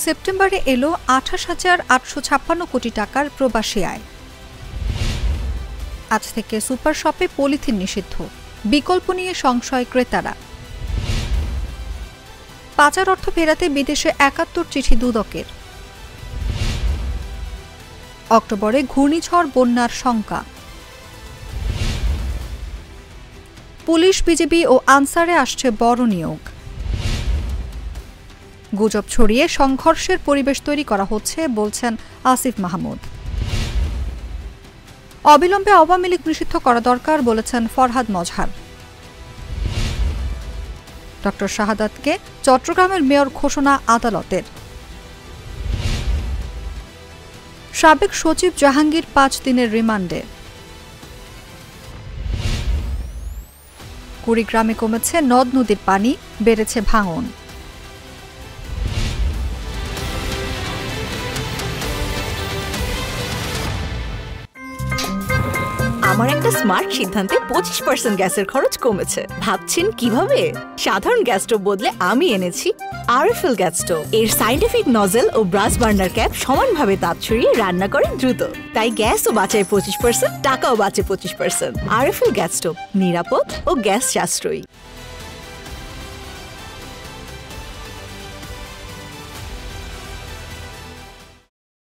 সেপ্টেম্বরে এলো ২৮,৮৫৬ কোটি টাকার প্রবাসী আয়। আজ থেকে সুপার শপে পলিথিন নিষিদ্ধ, বিকল্প নিয়ে সংশয় ক্রেতারা। পাচার অর্থ ফেরাতে বিদেশে ৭১ চিঠি দুদকের। অক্টোবরে ঘূর্ণিঝড় বন্যার শঙ্কা। পুলিশ, বিজিবি ও আনসারে আসছে বড় নিয়োগ। গুজব ছড়িয়ে সংঘর্ষের পরিবেশ তৈরি করা হচ্ছে বলছেন আসিফ মাহমুদ। অবিলম্বে আওয়ামী লীগ নিষিদ্ধ করা দরকার বলেছেন ফরহাদ মজহার। ডক্টর শাহাদাতকে চট্টগ্রামের মেয়র ঘোষণা আদালতের। সাবেক সচিব জাহাঙ্গীর ৫ দিনের রিমান্ডে। কুড়িগ্রামে কমেছে নদ নদীর পানি, বেড়েছে ভাঙন। আমার একটা স্মার্ট সিদ্ধান্তে 25% গ্যাসের খরচ কমেছে। ভাবছেন কিভাবে? সাধারণ গ্যাস স্টোভ বদলে আমি এনেছি আরএফএল গ্যাস স্টোভ। এর সাইন্টিফিক নজল ও ব্রাস বার্নার ক্যাপ সমানভাবে তাপ ছড়িয়ে রান্না করে দ্রুত। তাই গ্যাসও বাঁচায় 25%, টাকাও বাঁচে 25%। আরএফএল গ্যাস স্টোভ নিরাপদ ও গ্যাস সাশ্রয়ী।